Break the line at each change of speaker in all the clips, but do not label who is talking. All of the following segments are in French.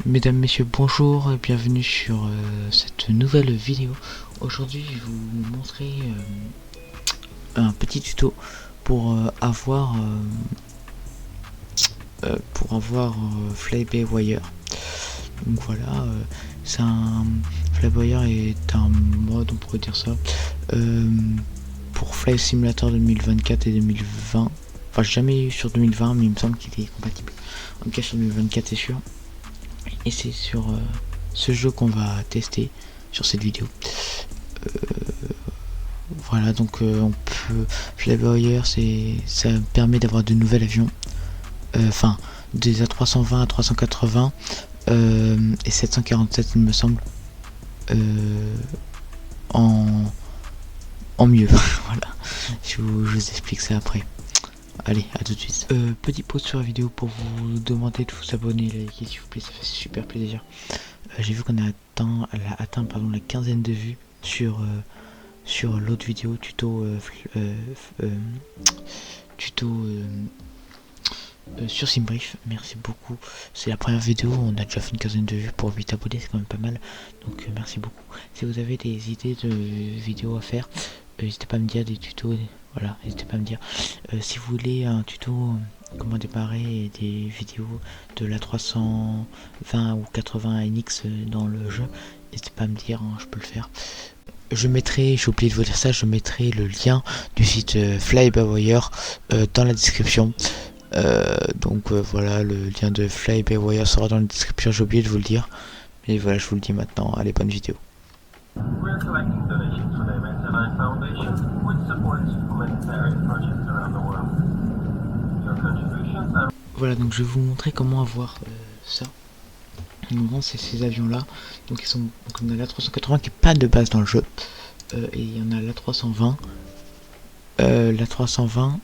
Mesdames, messieurs, bonjour et bienvenue sur cette nouvelle vidéo. Aujourd'hui, je vais vous montrer un petit tuto pour avoir Flybywire. Donc voilà, c'est un Flybywire est un mode, on pourrait dire ça, pour Flight Simulator 2024 et 2020. Enfin, j'ai jamais eu sur 2020, mais il me semble qu'il est compatible. En tout cas, sur 2024, c'est sûr. Et c'est sur ce jeu qu'on va tester sur cette vidéo. Voilà, donc on peut Flybywire, ça permet d'avoir de nouveaux avions, enfin des A320, A380 et 747 il me semble, en mieux. Voilà, je vous explique ça après. Allez, à tout de suite. Petit pause sur la vidéo pour vous demander de vous abonner, liker s'il vous plaît, ça fait super plaisir. J'ai vu qu'on a atteint la quinzaine de vues sur l'autre vidéo tuto sur SimBrief. Merci beaucoup, c'est la première vidéo, on a déjà fait une quinzaine de vues pour 8 abonnés, c'est quand même pas mal, donc merci beaucoup. Si vous avez des idées de vidéos à faire, n'hésitez pas à me dire, des tutos, voilà, n'hésitez pas à me dire. Si vous voulez un tuto comment démarrer des vidéos de la 320 ou 80 NX dans le jeu, n'hésitez pas à me dire, hein, je peux le faire. Je mettrai, j'ai oublié de vous dire ça, je mettrai le lien du site Flybywire dans la description. Donc voilà, le lien de Flybywire sera dans la description, j'ai oublié de vous le dire. Mais voilà, je vous le dis maintenant, allez, bonne vidéo. Voilà, donc je vais vous montrer comment avoir ça. Donc c'est ces avions là, donc ils sont, donc on a l'A380 qui est pas de base dans le jeu, et il y en a l'A320. L'A320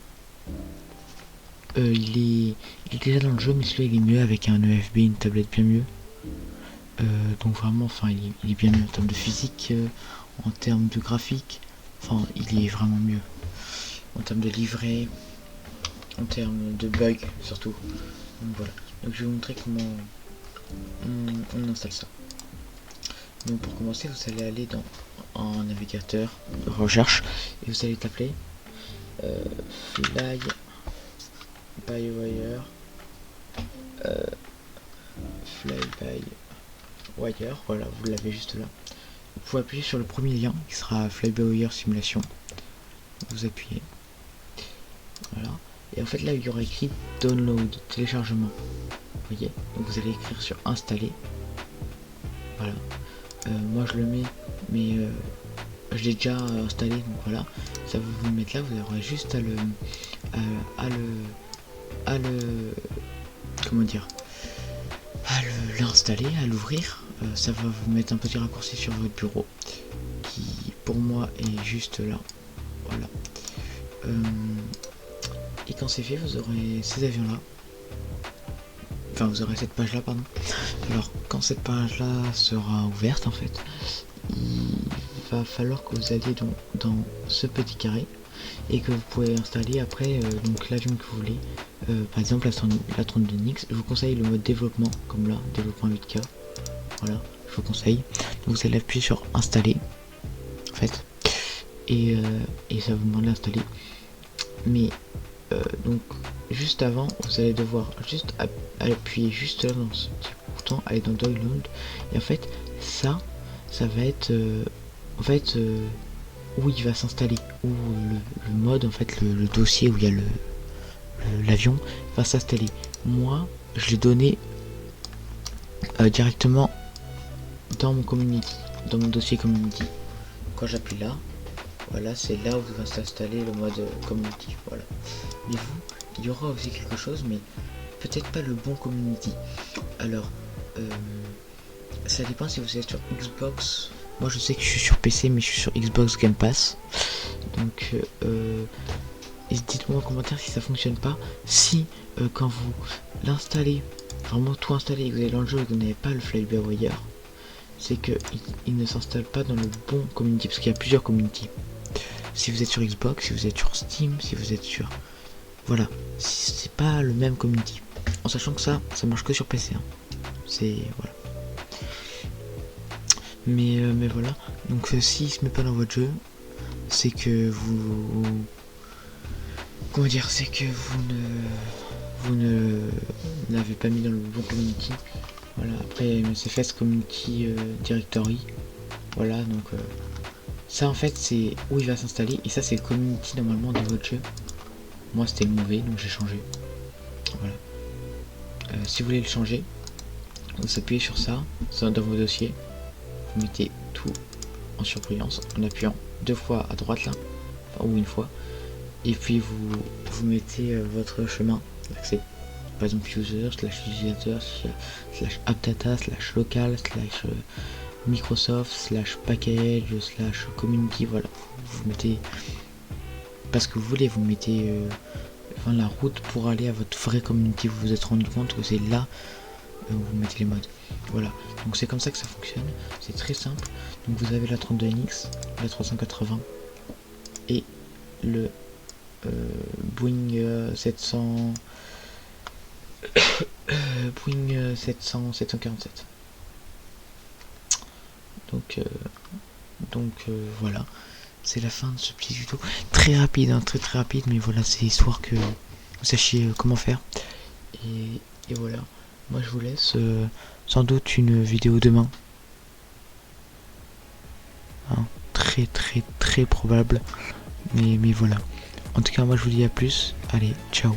il est déjà dans le jeu, mais celui-là il est mieux avec un EFB, une tablette bien mieux. Donc vraiment, enfin il est bien mieux en termes de physique, en termes de graphique, enfin il est vraiment mieux en termes de livret, en termes de bugs surtout. Donc voilà, donc je vais vous montrer comment on installe ça. Donc pour commencer, vous allez aller dans un navigateur recherche et vous allez taper Flybywire, Flybywire, voilà, vous l'avez juste là. Vous pouvez appuyer sur le premier lien qui sera Flybywire Simulation. Vous appuyez, voilà, et en fait là il y aura écrit download, téléchargement. Vous voyez, donc vous allez écrire sur installer. Voilà, moi je le mets, mais je l'ai déjà installé, donc voilà, ça vous le mettre là, vous aurez juste à l'installer, à l'ouvrir. Ça va vous mettre un petit raccourci sur votre bureau qui pour moi est juste là, voilà. Et quand c'est fait, vous aurez ces avions là, enfin vous aurez cette page là, pardon. Alors quand cette page là sera ouverte, en fait il va falloir que vous alliez dans ce petit carré et que vous pouvez installer après donc l'avion que vous voulez. Par exemple la 32NX, je vous conseille le mode développement, comme là, développement 8K, voilà, je vous conseille. Donc vous allez appuyer sur installer en fait, et ça vous demande d'installer, mais donc juste avant vous allez devoir juste appuyer juste là dans ce petit bouton, aller dans download, et en fait ça va être en fait où il va s'installer, où le mode, en fait le dossier où il y a l'avion va s'installer. Moi je l'ai donné directement dans mon community, dans mon dossier community. Quand j'appuie là, voilà, c'est là où va s'installer le mode community, voilà. Mais vous, il y aura aussi quelque chose, mais peut-être pas le bon community. Alors ça dépend si vous êtes sur Xbox. Moi je sais que je suis sur PC, mais je suis sur Xbox Game Pass. Donc dites-moi en commentaire si ça fonctionne pas. Si quand vous l'installez, vraiment tout installé, et que vous allez dans le jeu et que vous n'avez pas le Flybywire, c'est que il ne s'installe pas dans le bon community, parce qu'il y a plusieurs community. Si vous êtes sur Xbox, si vous êtes sur Steam, si vous êtes sur... Voilà, c'est pas le même community. En sachant que ça marche que sur PC, hein. c'est voilà. Mais voilà, donc s'il se met pas dans votre jeu, c'est que vous, comment dire, c'est que vous ne l'avez pas mis dans le bon community. Voilà, après MSFS community directory, voilà, donc ça en fait c'est où il va s'installer, et ça c'est le community normalement de votre jeu. Moi c'était le mauvais, donc j'ai changé. Voilà. Si vous voulez le changer, vous appuyez sur ça dans vos dossiers, vous mettez tout en surbrillance en appuyant 2 fois à droite là, enfin, ou une fois, et puis vous mettez votre chemin d'accès, par exemple user slash utilisateur slash appdata slash local slash Microsoft slash package slash community, voilà, vous mettez parce que vous voulez, vous mettez enfin, la route pour aller à votre vraie community. Vous vous êtes rendu compte que c'est là où vous mettez les modes, voilà, donc c'est comme ça que ça fonctionne, c'est très simple. Donc vous avez la 32NX, la 380 et le Boeing 700 Boeing 747. Donc voilà, c'est la fin de ce petit tuto très rapide, hein, très rapide, mais voilà, c'est histoire que vous sachiez comment faire. Et voilà, moi je vous laisse, sans doute une vidéo demain, hein, très probable, mais voilà, en tout cas moi je vous dis à plus, allez, ciao.